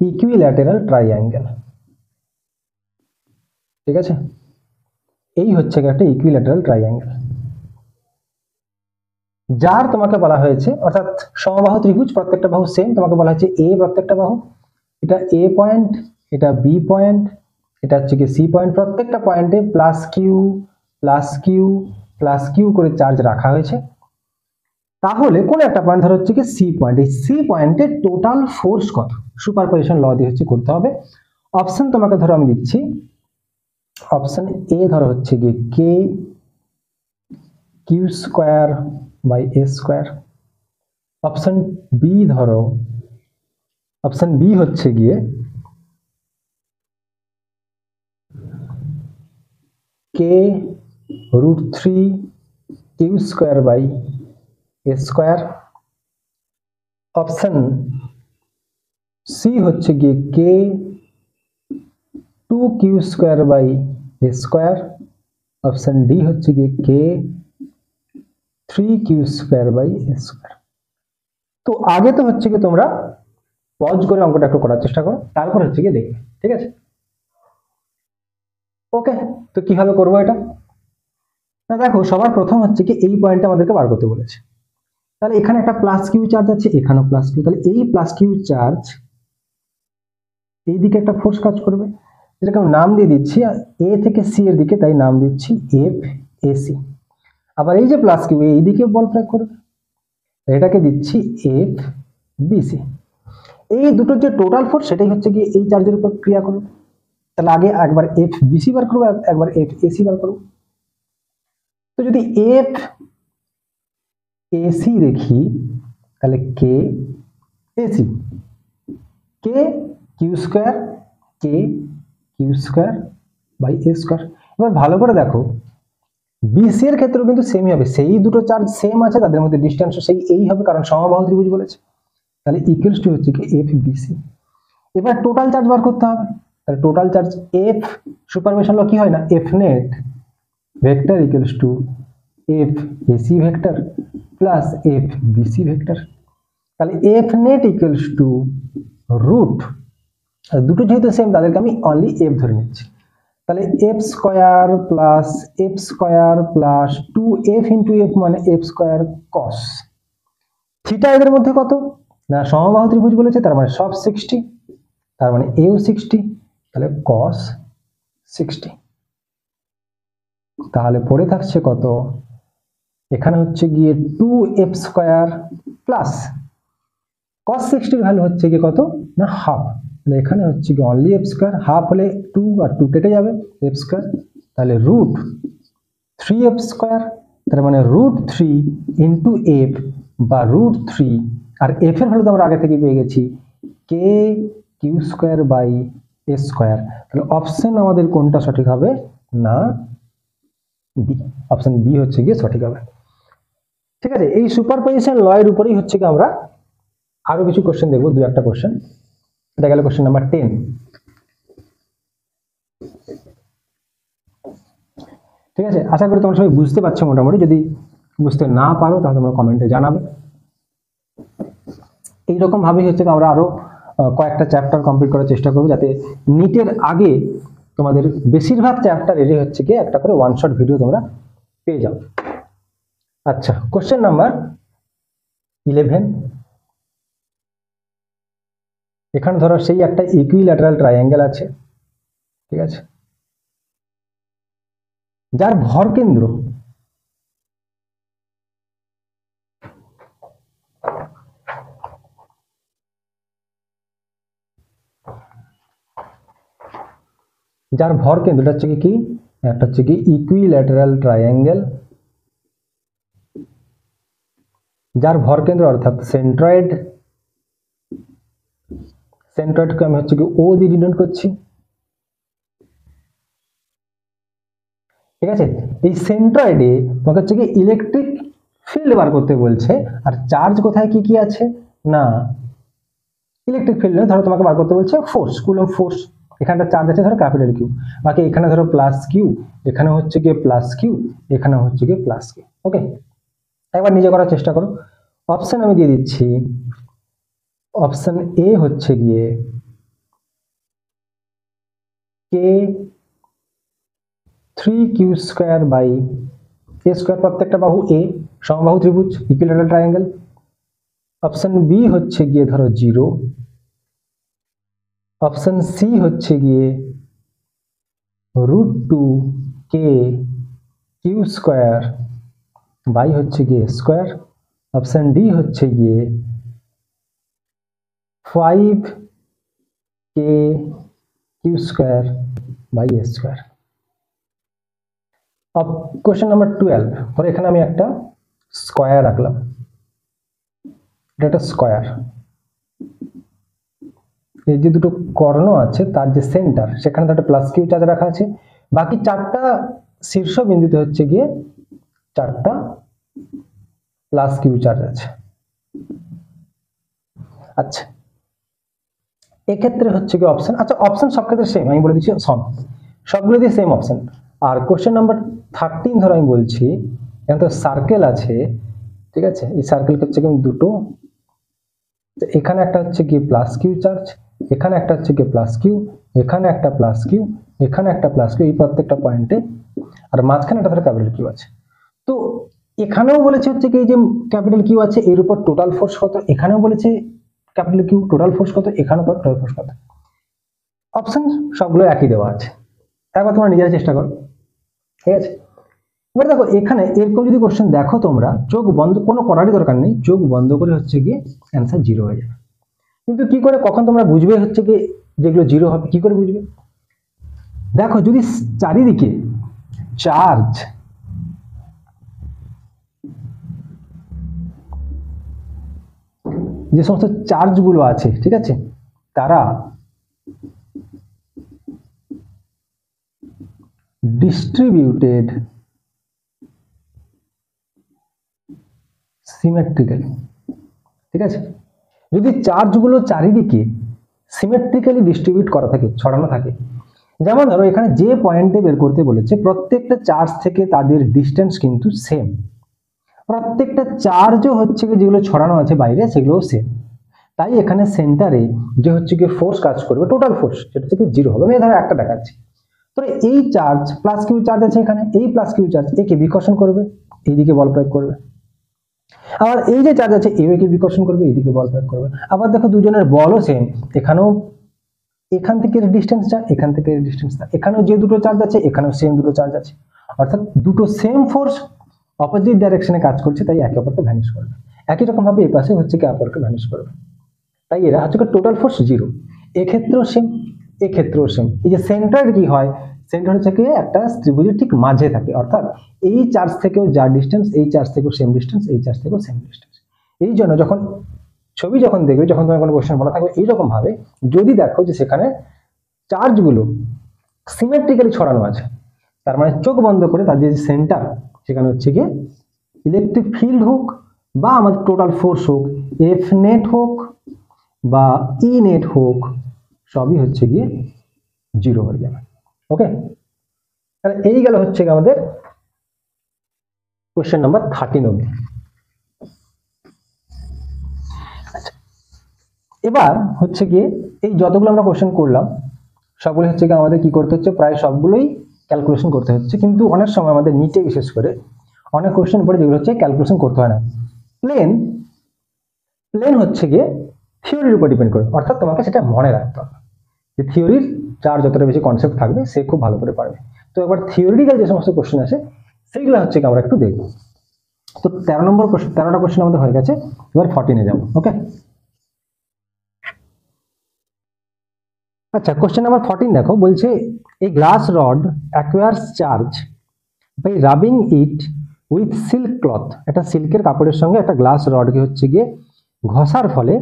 ইকুইল্যাটারাল ট্রাইঅ্যাঙ্গেল, ঠিক আছে? এই হচ্ছে একটা ইকুইল্যাটারাল ট্রাইঅ্যাঙ্গেল, যার তোমাকে বলা হয়েছে, অর্থাৎ সমবাহু ত্রিভুজ, প্রত্যেকটা বাহু সেম, তোমাকে বলা হয়েছে এ প্রত্যেকটা বাহু, এটা এ পয়েন্ট, এটা বি পয়েন্ট, এটা হচ্ছে কি সি পয়েন্ট, প্রত্যেকটা পয়েন্টে plus Q plus Q plus Q করে চার্জ রাখা হয়েছে। তাহলে কোন একটা পয়েন্ট ধরো হচ্ছে কি সি পয়েন্ট, এই সি পয়েন্টে টোটাল ফোর্স কত? সুপারপজিশন ল দিয়ে হচ্ছে করতে হবে। অপশন তোমাকে ধরো আমি দিচ্ছি, অপশন এ ধরো হচ্ছে গিয়ে K Q square by A square. Option B ধরো, অপশন বি হচ্ছে গিয়ে K √3 Q square by A square. Option C হচ্ছে গিয়ে K 2 Q square by A square. Option D হচ্ছে গিয়ে K 3 Q square by A square. তো আগে তো হচ্ছে কি তোমরা পজ করে অঙ্কটা একটু করার চেষ্টা করো, তারপর হচ্ছে কি দেখবে, ঠিক আছে? ওকে, তো কিভাবে করবো এটা? না দেখো, সবার প্রথম হচ্ছে কি এই পয়েন্টটা আমাদেরকে বার করতে বলেছে, তাহলে এখানে একটা প্লাস কিউ চার্জ আছে, এখানেও প্লাস কিউ, তাহলে এই প্লাস কিউ চার্জ এই দিকে একটা ফোর্স কাজ করবে, যেটাকে আমি নাম দিয়ে দিচ্ছি এ থেকে সি এর দিকে, তাই নাম দিচ্ছি এফ এসি। আবার এই যে প্লাস কিউ এই দিকে বল প্রয়োগ করবে, এটাকে দিচ্ছি এফ বিসি। এই দুটোর যে টোটাল ফোর্স সেটাই হচ্ছে কি এই চার্জের উপর ক্রিয়া করবে। তাহলে আগে একবার এফ বিসি বার করবো, একবার এফ এসি বার করবো। তো যদি এফ এসি দেখি, তাহলে K AC K Q square, K Q square by A square. এবার ভালো করে দেখো, বিসি এর ক্ষেত্রেও কিন্তু সেমই হবে, সেই দুটো চার্জ সেম আছে, তাদের মধ্যে ডিস্টেন্সও সেই এই হবে, কারণ সমবাহু ত্রিভুজ বলেছে। তাহলে ইকুয়ালস টু হচ্ছে কি এফ বিসি। এবার টোটাল চার্জ বার করতে হবে, তাহলে total charge F superposition law কি হয় না, F net vector equals to F AC vector plus F BC vector. তাহলে F net equals to root, দুটো যেহেতু সেম তাদেরকে আমি অনলি এফ ধরে নিচ্ছি, তাহলে F square plus 2f into F মানে এফ স্কোয়ার কস থিটা। এদের মধ্যে কত না সমবাহু ত্রিভুজ বলেছে, তার মানে সব 60, তার মানে এও 60, তাহলে কস 60। তাহলে পড়ে থাকছে কত, এখানে হচ্ছে গিয়ে 2f স্কোয়ার প্লাস কস 60 এর ভ্যালু হচ্ছে গিয়ে কত না হাফ, তাহলে এখানে হচ্ছে গিয়ে অনলি এফ স্কোয়ার, হাফ হলে 2 আর 2 কেটে যাবে, এফ স্কোয়ার, তাহলে √3f স্কোয়ার, তার মানে √3 ইন্টু এফ বা √3, আর এফ এর ভ্যালু তো আমরা আগে থেকে পেয়ে গেছি K Q square by A square. তাহলে অপশন আমাদের কোনটা সঠিক হবে না বি, অপশন বি হচ্ছে গিয়ে সঠিক হবে। ঠিক আছে, এই সুপারপজিশন ল এর উপরেই হচ্ছে কি আমরা আরো কিছু কোশ্চেন দেখবো, দু একটা কোশ্চেন। এটা গেল কোশ্চেন নাম্বার 10। ঠিক আছে, আশা করি তোমরা সবাই বুঝতে পারছো মোটামুটি, যদি বুঝতে না পারো তাহলে তোমরা কমেন্টে জানাবে। এইরকম ভাবেই হচ্ছে আমরা আরো কয়েকটা চ্যাপ্টার কমপ্লিট করার চেষ্টা করবো, যাতে নিটের আগে তোমাদের বেশিরভাগ চ্যাপ্টার এর হচ্ছে কি একটা করে ওয়ান শট ভিডিও তোমরা পেয়ে যাও। আচ্ছা, কোশ্চেন নাম্বার 11। এখানে ধরো সেই একটা ইকুইল্যাটারাল ট্রায়াঙ্গেল আছে, ঠিক আছে, যার ভর কেন্দ্র হচ্ছে কি একটা হচ্ছে কি ইকুইল্যাটারাল ট্রায়াঙ্গেল, যার ভরকেন্দ্র অর্থাৎ সেন্ট্রয়েড, সেন্ট্রয়েডকে আমি হচ্ছে কি ও দিয়ে ডিনোট করছি। ঠিক আছে, এই সেন্ট্রয়েডে তোমাকে হচ্ছে কি ইলেকট্রিক ফিল্ড বার করতে বলছে, আর চার্জ কোথায় কি কি আছে না ইলেকট্রিক ফিল্ড ধরো তোমাকে বার করতে বলছে ফোর্স, কুলম্ব ফোর্স। এখানটা চার্জ আছে ধরো ক্যাপিটাল কিউ, বাকি এখানে ধরো প্লাস কিউ, এখানে হচ্ছে গিয়ে প্লাস কিউ, এখানে হচ্ছে গিয়ে প্লাস কিউ। ওকে, একবার নিজে করার চেষ্টা করো। অপশন আমি দিয়ে দিচ্ছি, অপশন এ হচ্ছে গিয়ে K 3q square by A square, প্রত্যেকটা বাহু এ, সমবাহু ত্রিভুজ ইকুইল্যাটারাল ট্রায়াঙ্গেল। অপশন বি হচ্ছে গিয়ে ধরো 0, অপশন সি হচ্ছে গিয়ে √2k কিউ স্কয়ার বাই হচ্ছে গিয়ে স্কয়ার। অপশন ডি হচ্ছে গিয়ে 5k Q square by A square. Question number 12, ধরো এখানে আমি একটা স্কয়ার রাখলাম, এটা একটা স্কয়ার, এই যে দুটো কর্ণ আছে তার যে সেন্টার সেখানে একটা প্লাস কিউ চার্জ রাখা আছে, বাকি চারটা শীর্ষ বিন্দুতে হচ্ছে গিয়ে চারটা প্লাস কিউ চার্জ আছে। আচ্ছা, এক্ষেত্রে হচ্ছে কি অপশন, আচ্ছা অপশন সব ক্ষেত্রে সেম, আমি বলে দিচ্ছি সবগুলো দিয়ে সেম অপশন। আর কোশ্চেন নাম্বার 13 ধরো আমি বলছি, এখানে তো সার্কেল আছে, ঠিক আছে, এই সার্কেল হচ্ছে কি দুটো, এখানে একটা হচ্ছে কি প্লাস কিউ চার্জ, এখানে একটা হচ্ছে কি প্লাস কিউ, এখানে একটা প্লাস কিউ, এখানে একটা প্লাস কিউ, এই প্রত্যেকটা পয়েন্টে, আর মাঝখানে একটা ধরো ক্যাপিটাল কিউ আছে। তো এখানেও বলেছে হচ্ছে কি যে ক্যাপিটাল কিউ আছে, এর উপর টোটাল ফোর্স কত, এখানেও বলেছে ক্যাপিটাল কিউ টোটাল ফোর্স কত, এখানেও টোটাল ফোর্স কত। অপশন সবগুলো একই দেওয়া আছে, একবার তোমরা নিজেরা চেষ্টা করো। ঠিক আছে, এবার দেখো এখানে এরকম যদি কোশ্চেন দেখো তোমরা চোখ বন্ধ, কোনো করারই দরকার নেই, চোখ বন্ধ করে হচ্ছে গিয়ে অ্যান্সার 0 হয়ে যাবে। কিন্তু কি করে কখন তোমরা বুঝবে হচ্ছে কি যেগুলো 0 হবে, কি করে বুঝবে? দেখো যদি চারিদিকে চার্জ, যে সমস্ত চার্জ গুলো আছে, ঠিক আছে, তারা ডিস্ট্রিবিউটেড সিমেট্রিক্যালি, ঠিক আছে, যদি চার্জগুলো চারিদিকে সিমেট্রিক্যালি ডিস্ট্রিবিউট করা থাকে, ছড়ানো থাকে, যেমন ধরো এখানে যে পয়েন্টে বের করতে বলেছে প্রত্যেকটা চার্জ থেকে তাদের ডিস্টেন্স কিন্তু সেম, প্রত্যেকটা চার্জও হচ্ছে কি যেগুলো ছড়ানো আছে বাইরে সেগুলোও সেম, তাই এখানে সেন্টারে যে হচ্ছে কি ফোর্স কাজ করবে টোটাল ফোর্স সেটা হচ্ছে কি 0 হবে। আমি ধরো একটা দেখাচ্ছি, তো এই চার্জ প্লাস কিউ চার্জ আছে এখানে, এই প্লাস কিউ চার্জ একে বিকর্ষণ করবে, এইদিকে বল প্রয়োগ করবে, আবার এই যে চার্জ আছে একে বিকর্ষণ করবে, এইদিকে বল প্রয়োগ করবে। আবার দেখো দুজনের বলও সেম, এখানেও এখান থেকে ডিস্টেন্স যা, এখান থেকে ডিস্টেন্স যা, এখানেও যে দুটো চার্জ আছে এখানেও সেম দুটো চার্জ আছে, অর্থাৎ দুটো সেম ফোর্স অপোজিট ডাইরেকশনে কাজ করছে, তাই একে অপরকে ভ্যানিশ করবে। একই রকম ভাবে এই পাশে হচ্ছে কি অপরকে ভ্যানিশ করবে, তাই এরা হচ্ছে টোটাল ফোর্স 0। এক্ষেত্রেও সেম, এক্ষেত্রেও সেম। এই যে সেন্টার কি হয়, সেন্টার হচ্ছে কি একটা ত্রিভুজের ঠিক মাঝে থাকে, অর্থাৎ এই চার্জ থেকেও যা ডিস্টেন্স, এই চার্জ থেকেও সেম ডিস্টেন্স, এই চার্জ থেকেও সেম ডিস্টেন্স। এই জন্য যখন ছবি যখন দেখবে, যখন তোমার কোনো কোশ্চেন বলা থাকবে এইরকম ভাবে, যদি দেখো যে সেখানে চার্জগুলো সিমেট্রিক্যালি ছড়ানো আছে, তার মানে চোখ বন্ধ করে তার যে সেন্টার সেখানে হচ্ছে গিয়ে ইলেকট্রিক ফিল্ড হোক বা আমাদের টোটাল ফোর্স হোক, এফ নেট হোক বা ই নেট হোক, সবই হচ্ছে গিয়ে 0 হয়ে যাবে। ওকে, তাহলে এই গেল হচ্ছে আমাদের কোশ্চেন নাম্বার 13 অবধি। এবার হচ্ছে গিয়ে এই যতগুলো আমরা কোশ্চেন করলাম সবগুলো হচ্ছে গিয়ে আমাদের কি করতে হচ্ছে, প্রায় সবগুলোই ক্যালকুলেশন করতে হচ্ছে, কিন্তু অনেক সময় আমাদের নিটে বিশেষ করে অনেক কোশ্চেন পড়ে যেগুলো হচ্ছে ক্যালকুলেশন করতে হয় না। প্লেন হচ্ছে গিয়ে থিওরির উপর ডিপেন্ড করে, অর্থাৎ তোমাকে সেটা মনে রাখতে হবে যে থিওরির যার যতটা বেশি কনসেপ্ট থাকবে সে খুব ভালো করে পারবে। তো এবার থিওরিটিক্যাল যে সমস্ত কোশ্চেন আছে সেইগুলো হচ্ছে কি আমরা একটু দেখবো। তো 13টা কোশ্চেন আমাদের হয়ে গেছে, এবার 14 যাবো। ওকে, আচ্ছা কোশ্চেন নাম্বার 14 দেখো, বলছে A glass rod acquires charge by rubbing it with silk cloth. একটা সিল্কের কাপড়ের সঙ্গে একটা গ্লাস রডকে হচ্ছে গিয়ে ঘষার ফলে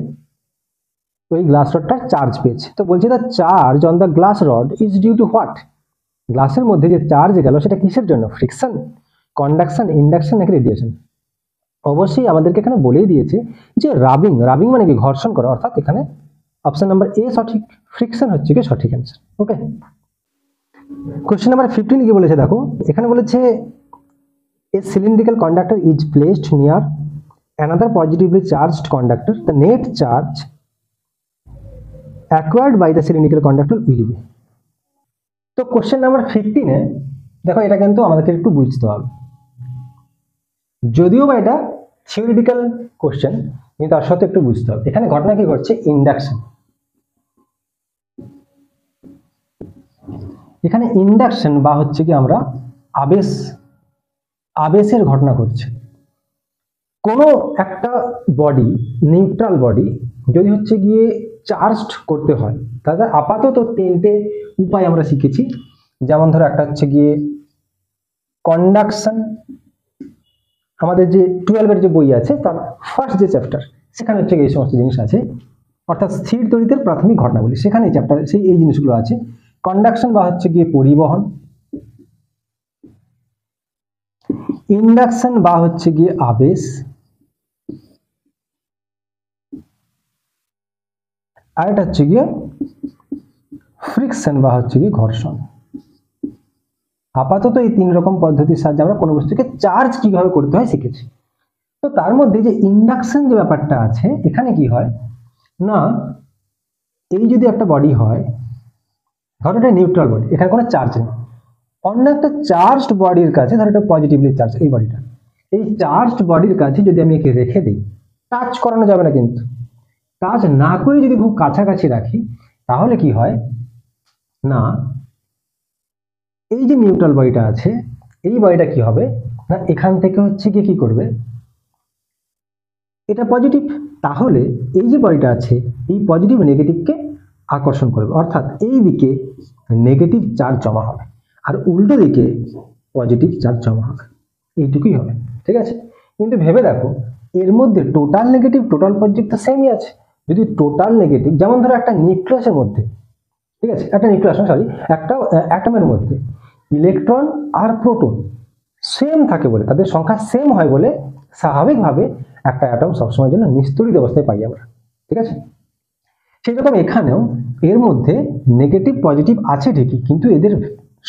ওই গ্লাস রডটা চার্জ পেয়েছে। তো বলছে the charge on the glass rod is due to what? গ্লাসের মধ্যে যে চার্জ গেল সেটা কিসের জন্য? ফ্রিকশন, কন্ডাকশন, ইন্ডাকশন নাকি রেডিয়েশন? অবশ্যই আমাদেরকে এখানে বলেই দিয়েছে যে রাবিং। রাবিং মানে কি? ঘর্ষণ করা। অর্থাৎ এখানে অপশন নাম্বার এ সঠিক, ফ্রিকশন হচ্ছে কি সঠিক অ্যান্সার। ওকে, কোশ্চেন নাম্বার 15 কি বলেছে দেখো, এখানে বলেছে a cylindrical conductor is placed near another positively charged conductor, the net charge acquired by the cylindrical conductor will be. তো কোশ্চেন নাম্বার 15-এ দেখো, এটা কিন্তু আমাদেরকে একটু বুঝতে হবে, যদিও বা এটা থিওরিটিক্যাল কোশ্চেন, কিন্তু তার সাথে একটু বুঝতে হবে। এখানে ঘটনা কি ঘটছে? ইন্ডাকশন। এখানে ইন্ডাকশন বা হচ্ছে কি আমরা আবেশের ঘটনা ঘটছে। কোনো একটা বডি, নিউট্রাল বডি যদি হচ্ছে গিয়ে চার্জড করতে হয়, তাহলে আপাতত তিনটে উপায় আমরা শিখেছি। যেমন ধরো, একটা হচ্ছে গিয়ে কন্ডাকশন, আমাদের যে 12-এর যে বই আছে তার ফার্স্ট যে চ্যাপ্টার, সেখানে হচ্ছে এই সমস্ত জিনিস আছে, অর্থাৎ স্থির তড়িতের প্রাথমিক ঘটনাগুলি, সেখানে এই চ্যাপ্টার এই জিনিসগুলো আছে। কন্ডাকশন বা হচ্ছে গিয়ে পরিবহন, ইন্ডাকশন বা হচ্ছে গিয়ে আবেশ, আর এটা হচ্ছে গিয়ে ফ্রিকশন বা হচ্ছে গিয়ে ঘর্ষণ। আপাতত এই 3 রকম পদ্ধতির সাহায্যে আমরা কোনো বস্তুকে চার্জ কিভাবে করতে হয় শিখেছি। তো তার মধ্যে যে ইন্ডাকশন যে ব্যাপারটা আছে, এখানে কি হয় না, এই যদি একটা বডি হয়, ধরো এটা নিউট্রাল বডি, এখানে কোনো চার্জ নেই, অন্য একটা চার্জড বডির কাছে, ধরো এটা পজিটিভলি চার্জ এই বডিটা, এই চার্জড বডির কাছে যদি আমি একে রেখে দিই, টাচ করানো যাবে না, কিন্তু টাচ না করে যদি খুব কাছাকাছি রাখি, তাহলে কি হয় না, এই যে নিউট্রাল বডিটা আছে, এই বডিটা কি হবে না, এখান থেকে হচ্ছে গিয়ে কি করবে, এটা পজিটিভ, তাহলে এই যে বডিটা আছে এই পজিটিভ নেগেটিভকে আকর্ষণ করবে, অর্থাৎ এই দিকে নেগেটিভ চার্জ জমা হবে আর উল্টো দিকে পজিটিভ চার্জ জমা হবে, এইটুকুই হবে। ঠিক আছে, কিন্তু ভেবে দেখো, এর মধ্যে টোটাল নেগেটিভ টোটাল পজিটিভ তো সেমই আছে। যদি টোটাল নেগেটিভ, যেমন ধরো একটা নিউক্লিয়াসের মধ্যে, ঠিক আছে, একটা নিউক্লিয়াস সরি একটা অ্যাটমের মধ্যে ইলেকট্রন আর প্রোটন সেম থাকে বলে, তাদের সংখ্যা সেম হয় বলে স্বাভাবিকভাবে একটা অ্যাটম সবসময় জন্য নিস্তড়িত অবস্থায় পাই আমরা। ঠিক আছে, সেই রকম এখানেও এর মধ্যে নেগেটিভ পজিটিভ আছে ঠিকই, কিন্তু এদের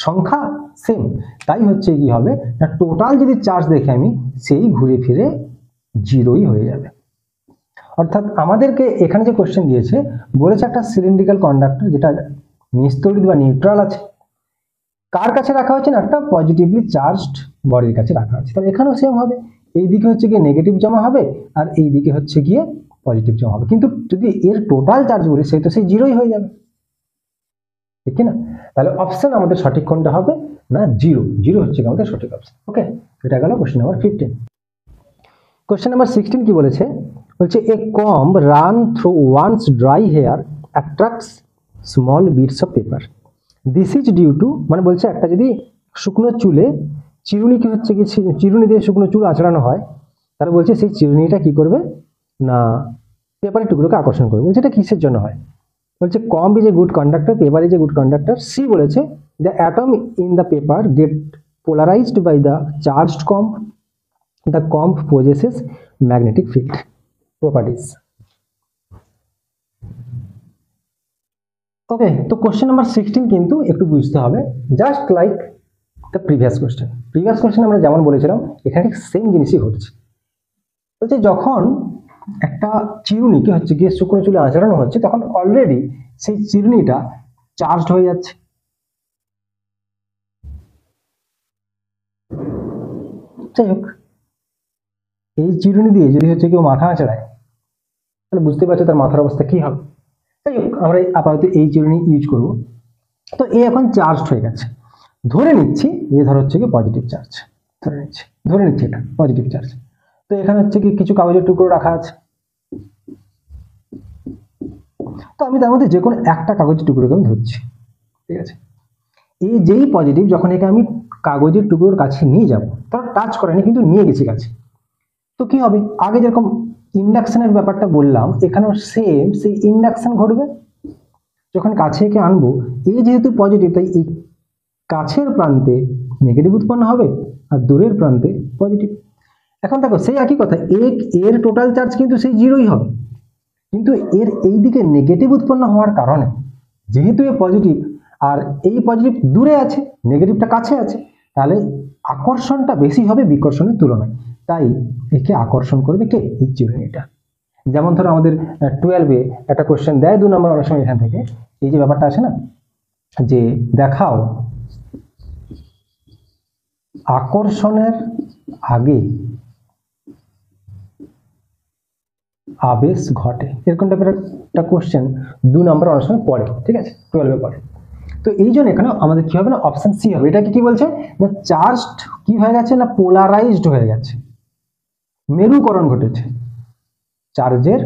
সংখ্যা সেম, তাই হচ্ছে কি হবে না, টোটাল যদি চার্জ দেখে আমি, সেই ঘুরে ফিরে জিরোই হয়ে যাবে। অর্থাৎ আমাদেরকে এখানে যে কোশ্চেন দিয়েছে, বলেছে একটা সিলিন্ড্রিক্যাল কন্ডাক্টর যেটা নিস্তড়িত বা নিউট্রাল আছে, কার কাছে রাখা হচ্ছে না, একটা পজিটিভলি চার্জড বডির কাছে রাখা হচ্ছে, তাহলে এখানেও সেম হবে, এই দিকে হচ্ছে গিয়ে নেগেটিভ জমা হবে আর এই দিকে হচ্ছে গিয়ে পজিটিভ জমা হবে, কিন্তু যদি এর টোটাল চার্জ বলি, সেই তো সেই জিরোই হয়ে যাবে, ঠিক না? তাহলে অপশন আমাদের সঠিক কোনটা হবে না, জিরো। জিরো হচ্ছে আমাদের সঠিক অপশন। ওকে, এটা গেল কোশ্চেন নাম্বার 15। কোশ্চেন নাম্বার 16 কি বলেছে, বলছে a comb run through one's dry hair attracts small bits of paper, this is due to, মানে বলছে একটা যদি শুকনো চুলে চিরুনি কি হচ্ছে কি, চিরুনি দিয়ে শুকনো চুল আঁচড়ানো হয়, তাহলে বলছে সেই চিরুনিটা কি করবে না, পেপারের টুকরোকে আকর্ষণ করবে। বলছে এটা কিসের জন্য হয়, বলছে comb is a good conductor, paper is a good conductor. C বলেছে the atom in the paper get polarized by the charged comb, the comb possesses magnetic field properties. Okay, তো কোশ্চেন নাম্বার 16 কিন্তু একটু বুঝতে হবে, just like the previous question. Previous question আমরা যেমন বলেছিলাম, এখানে ঠিক সেম জিনিসই ঘটছে। বলছে যখন একটা চিরুনিকে হচ্ছে গিয়ে শুকনো চুলে আঁচড়ানো হচ্ছে, তখন অলরেডি সেই চিরুনিটা চার্জড হয়ে যাচ্ছে। যাই হোক, এই চিরুনি দিয়ে যদি হচ্ছে কেউ মাথা আঁচড়ায়, তাহলে বুঝতে পারছো তার মাথার অবস্থা কি হবে। যাই হোক, আমরা আপাতত এই চিরুনি ইউজ করব। তো এ এখন চার্জড হয়ে গেছে, ধরে নিচ্ছি এ ধর হচ্ছে কি পজিটিভ চার্জ, ধরে নিচ্ছি এটা পজিটিভ চার্জ। তো এখানে হচ্ছে কি কিছু কাগজের টুকরো রাখা আছে, তো আমি তার মধ্যে যে কোনো একটা কাগজের টুকরোকে আমি ধরছি। ঠিক আছে, এই যেই পজিটিভ, যখন একে আমি কাগজের টুকরোর কাছে নিয়ে যাব, তারা টাচ করেনি কিন্তু নিয়ে গেছি কাছে, তো কি হবে, আগে যেরকম ইন্ডাকশনের ব্যাপারটা বললাম, এখানেও সেম সেই ইন্ডাকশন ঘটবে। যখন কাছে একে আনবো, এই যেহেতু পজিটিভ, তাই এই কাছের প্রান্তে নেগেটিভ উৎপন্ন হবে আর দূরের প্রান্তে পজিটিভ। এখন দেখো সেই একই কথা, এর টোটাল চার্জ কিন্তু সেই জিরোই হবে, কিন্তু এর এই দিকে নেগেটিভ উৎপন্ন হওয়ার কারণে, যেহেতু এ পজিটিভ আর এই পজিটিভ দূরে আছে, নেগেটিভটা কাছে আছে, তাহলে আকর্ষণটা বেশি হবে বিকর্ষণের তুলনায়। তাই একে আকর্ষণ করবে কে, এই চিরুনিটা। যেমন ধরো আমাদের 12-এ একটা কোশ্চেন দেয় 2 নম্বর, অনেক সময় এখান থেকে এই যে ব্যাপারটা আছে না, যে দেখাও আকর্ষণের আগে আবেশ ঘটে, এরকম টাইপের একটা কোশ্চেন 2 নম্বর অনেক সময় পড়ে, ঠিক আছে, 12-এ পড়ে। তো এই জন্য এখানে আমাদের কি হবে না, অপশন সি হবে। এটাকে কি বলছে না, চার্জড কি হয়ে গেছে না, পোলারাইজড হয়ে গেছে, মেরুকরণ ঘটেছে, চার্জের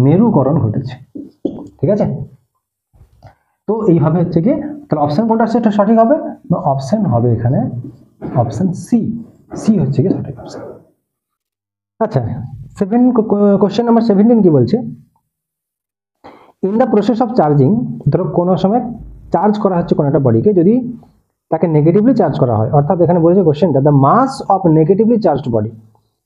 মেরুকরণ ঘটেছে, ঠিক আছে। তো এইভাবে হচ্ছে কি, তাহলে অপশন কোনটা সেটা সঠিক হবে না, অপশন হবে এখানে অপশন সি, সি হচ্ছে কি সঠিক অপশন। আচ্ছা, কোশ্চেন নাম্বার 17 কি বলছে, in the process of charging, ধরো কোনো সময় চার্জ করা হচ্ছে কোনো একটা বডিকে, যদি তাকে নেগেটিভলি চার্জ করা হয়, অর্থাৎ এখানে বলেছে কোশ্চেনটা, the mass of negatively charged body,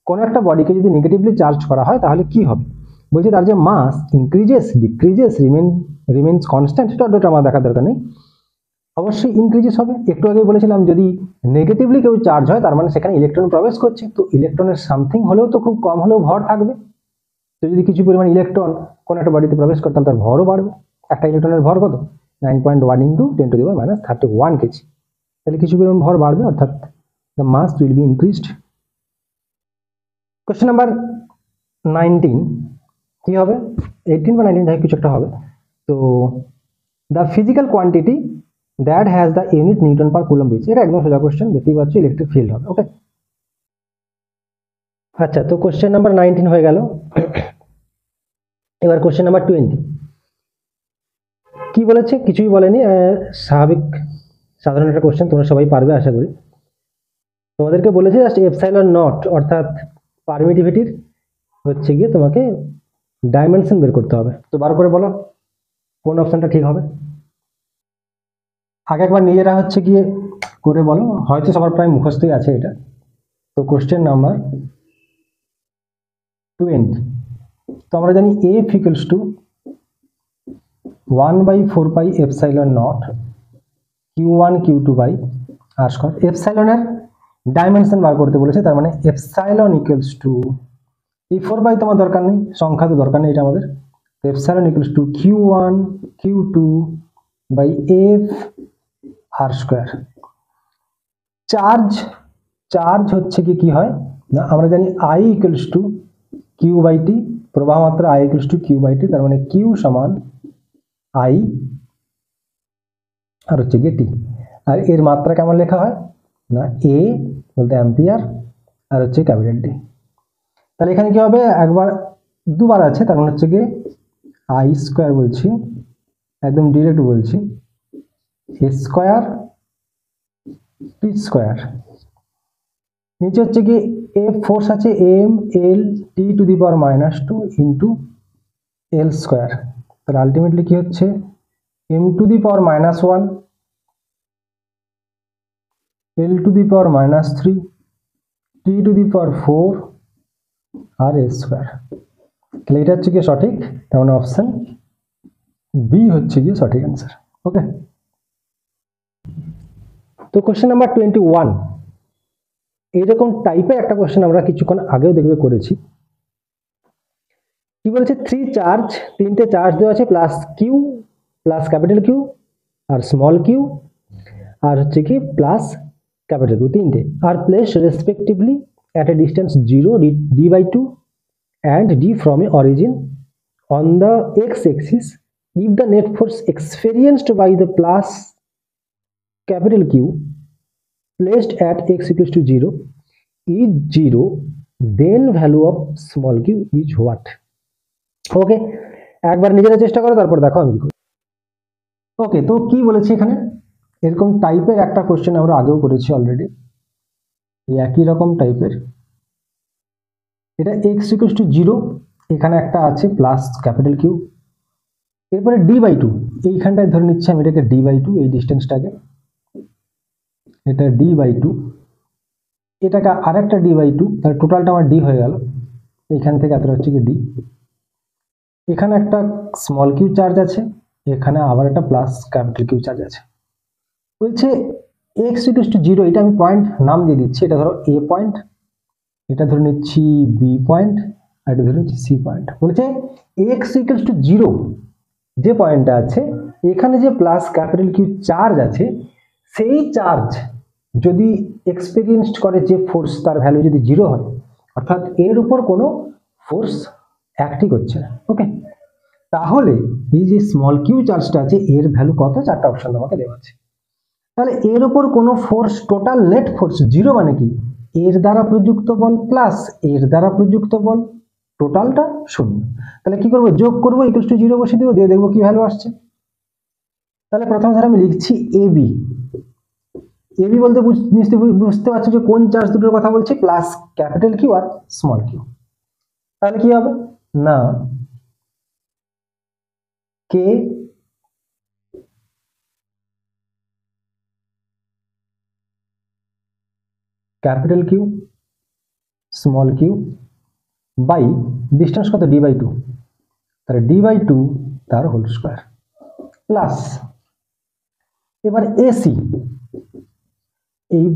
কোনো একটা বডিকে যদি নেগেটিভলি চার্জ করা হয় তাহলে কি হবে, বলছে তার যে মাস ইনক্রিজেস, ডিক্রিজেস, রিমেন্স কনস্ট্যান্ট, এটা আমার দেখার দরকার নেই, অবশ্যই ইনক্রিজেস হবে। একটু আগে বলেছিলাম যদি নেগেটিভলি কেউ চার্জ হয় তার মানে সেখানে ইলেকট্রন প্রবেশ করছে, তো ইলেকট্রনের সামথিং হলেও তো খুব কম হলেও ভর থাকবে, তো যদি কিছু পরিমাণ ইলেকট্রন কোনো একটা বডিতে প্রবেশ করে তাহলে তার ভরও বাড়বে। একটা ইলেকট্রনের ভর কত, 9.1 × 10⁻³ কেজি, তাহলে কিছু পরিমাণ ভর বাড়বে, অর্থাৎ the mass will be increased. Question number 19 কি হবে, 18 বা 19 যাই কিছু একটা হবে। তো the physical quantity that has the unit Newton per coulomb is, এটা একদম সোজা কোশ্চেন, দেখতেই পাচ্ছ ইলেকট্রিক ফিল্ড হবে, ওকে। আচ্ছা, তো কোশ্চেন নাম্বার 19 হয়ে গেল। এবার কোশ্চেন নাম্বার 20 কি বলেছে, কিছুই বলেনি, স্বাভাবিক সাধারণ একটা কোশ্চেন, তোমরা সবাই পারবে আশা করি। তোমাদেরকে বলেছে জাস্ট এপসাইলন নট, অর্থাৎ পারমিটিভিটির হচ্ছে গিয়ে তোমাকে ডাইমেনশন বের করতে হবে। তো বার করে বলো কোন অপশনটা ঠিক হবে, আগে একবার নিজেরা হচ্ছে গিয়ে করে বলো, হয়তো সবার প্রায় মুখস্থই আছে এটা। তো কোশ্চেন নাম্বার 20, তো আমরা জানি F equals to 1/4 epsilon naught Q1 Q2 by R square. এপসাইলনের ডাইমেনশন বার করতে বলেছে, তার মানে এপসাইলন ইকুয়ালস টু, এই 4 বাই তোমার দরকার নেই, সংখ্যা তো দরকার নেই এটা আমাদের, epsilon equals to Q1 Q2 by F R square. Charge হচ্ছে কি হয় না, আমরা জানি I ইকুয়ালস টু Q/T, প্রবাহ মাত্রা I ইকুয়ালস টু Q/T, তার মানে Q সমান I আর হচ্ছে গিয়ে T। আর এর মাত্রা কেমন লেখা হয় না, A বলতে অ্যাম্পিয়ার আর হচ্ছে ক্যাপিটাল T। তাহলে এখানে কি হবে, একবার দুবার আছে, তার মানে হচ্ছে গিয়ে I স্কয়ার বলছি, একদম ডিরেক্ট বলছি, A স্কয়ার T স্কয়ার, নিচে হচ্ছে কি এ ফোর্স আছে M L T⁻² into L square, তাহলে আলটিমেটলি কি হচ্ছে M⁻⁻1 L⁻³ T⁻⁴ R A square. তাহলে এটা হচ্ছে কি সঠিক, তার মানে অপশন বি হচ্ছে কি সঠিক অ্যান্সার, ওকে। তো কোশ্চেন নাম্বার 21, এইরকম টাইপের একটা কোশ্চেন আমরা কিছুক্ষণ আগেও দেখবে করেছি। কি বলেছে, তিনটে চার্জ দেওয়া আছে, plus Q, plus capital Q আর স্মল কিউ, আর হচ্ছে কি প্লাস ক্যাপিটাল কিউ, তিনটে, are place respectively at a distance 0 d/2 and d from a origin on the x-axis if the net force experienced by the plus capital Q placed at x equals to 0 is 0, then value of small q is what? ওকে, একবার নিজেরা চেষ্টা করো, তারপর দেখো আমি কি করি। ওকে, তো কি বলেছে এখানে, এরকম টাইপের একটা কোশ্চেন আমরা আগেও করেছি অলরেডি, এই একই রকম টাইপের। এটা এক্স ইকুয়ালস টু 0, এখানে একটা আছে প্লাস ক্যাপিটাল কিউ, এরপরে d/2, এইখানটায় ধরে নিচ্ছি আমি এটাকে d/2, এই ডিস্টেন্সটাকে, এটা d/2, এটাকে আরেকটা d/2, তাহলে টোটালটা আমার d হয়ে গেল, এইখান থেকে এতটা হচ্ছে কি d। এখানে একটা স্মল কিউ চার্জ আছে, এখানে আবার একটা প্লাস ক্যাপিটাল কিউ চার্জ আছে। বলছে x ইকুয়ালস টু 0, এটা আমি পয়েন্ট নাম দিয়ে দিচ্ছি, এটা ধরো a পয়েন্ট, এটা ধরে নিচ্ছি b পয়েন্ট, আর এটা ধরে নিচ্ছি c পয়েন্ট। বলছে x ইকুয়ালস টু 0 যে পয়েন্টটা আছে, এখানে যে প্লাস ক্যাপিটাল কিউ চার্জ আছে, সেই চার্জ যদি এক্সপেরিয়েন্সড করে যে ফোর্স, তার ভ্যালু যদি 0 হয়, অর্থাৎ এর উপর কোনো ফোর্স অ্যাক্টই করছে না। ওকে, তাহলে এই যে স্মল কিউ চার্জটা আছে, এর ভ্যালু কত? 4টা অপশন আমাকে দেওয়া আছে। তাহলে এর উপর কোনো ফোর্স, টোটাল নেট ফোর্স 0 মানে কি? এর দ্বারা প্রযুক্ত বল প্লাস এর দ্বারা প্রযুক্ত বল, টোটালটা 0। তাহলে কি করবো? যোগ করবো, ইকুয়ালস টু 0 বসিয়ে দেবো, দিয়ে দেখবো কি ভ্যালু আসছে। তাহলে প্রথম ধর আমি লিখছি এবি। এবি বলতে বুঝতে পারছো যে কোন চার্জ দুটোর কথা বলছি? প্লাস ক্যাপিটাল কিউ আর স্মল কিউ। তাহলে কি হবে না, K capital Q small Q by distance কত? d/2, তাহলে d/2 তার হোল স্কয়ার প্লাস, এবার এসি, এই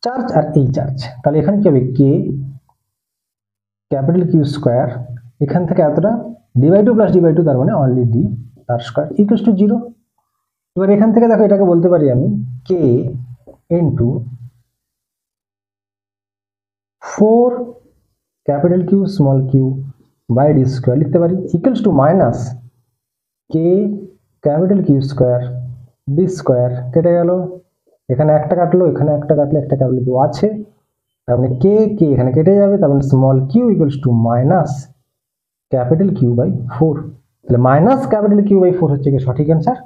চার্জ আর এই চার্জ, তাহলে এখানে কি হবে? কে ক্যাপিটাল কিউ স্কয়ার, এখান থেকে এতটা d/2 প্লাস d/2, তার মানে অনলি d তার স্কয়ার ইকুয়ালস টু 0। এবার এখান থেকে দেখো, এটাকে বলতে পারি আমি K into 4 capital Q small Q by d square লিখতে পারি, equals to minus K capital Q square d square. কেটে গেল, এখানে একটা কাটলো, এখানে একটা কাটলে একটা ক্যাপিটাল কিউ আছে, তার মানে কে কে এখানে কেটে যাবে, তার মানে small Q equals to minus capital Q by 4। তাহলে মাইনাস ক্যাপিটাল কিউ বাই 4 হচ্ছে কি সঠিক অ্যান্সার,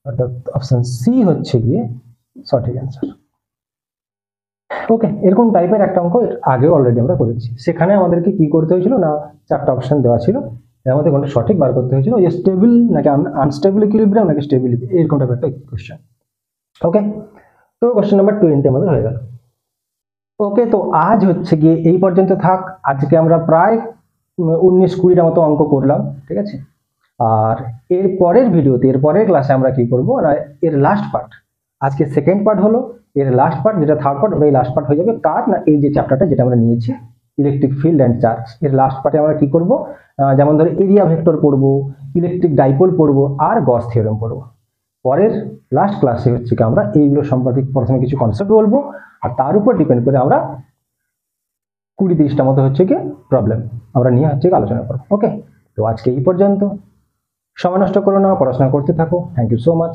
অর্থাৎ অপশন সি হচ্ছে গিয়ে সঠিক অ্যান্সার। ওকে, এরকম টাইপের একটা অঙ্ক আগেও অলরেডি আমরা করেছি। সেখানে আমাদেরকে কি করতে হয়েছিল না, 4টা অপশন দেওয়া ছিল, এর মধ্যে কোনটা সঠিক বার করতে হয়েছিল, স্টেবল নাকি আনস্টেবল ইকুইলিব্রিয়াম নাকি স্টেবল, এরকম টাইপের একটা কোশ্চেন। ওকে, তো কোশ্চেন নাম্বার 20 আমাদের হয়ে গেল। ওকে, তো আজ হচ্ছে গিয়ে এই পর্যন্ত থাক। আজকে আমরা প্রায় 19-20টা মতো অঙ্ক করলাম, ঠিক আছে। আর এর পরের ভিডিওতে, এর পরের ক্লাসে আমরা কি করব না, এর লাস্ট পার্ট, আজকে সেকেন্ড পার্ট হলো, এর লাস্ট পার্ট যেটা থার্ড পার্ট, ওটাই লাস্ট পার্ট হয়ে যাবে। কার না, এই যে চ্যাপ্টারটা যেটা আমরা নিয়েছি ইলেকট্রিক ফিল্ড অ্যান্ড চার্জ, এর লাস্ট পার্টে আমরা কি করব, যেমন ধরো এরিয়া ভেক্টর পড়বো, ইলেকট্রিক ডাইপোল পড়বো, আর গস থিওরেম পড়বো। পরের লাস্ট ক্লাসে হচ্ছে কি আমরা এইগুলো সম্পর্কে প্রথমে কিছু কনসেপ্ট বলবো, আর তার উপর ডিপেন্ড করে আমরা 20-30টা মতো হচ্ছে কি প্রবলেম আমরা নিয়ে হচ্ছে আলোচনা করবো। ওকে, তো আজকে এই পর্যন্ত, সময় নষ্ট করো না, পড়াশোনা করতে থাকো। Thank you so much.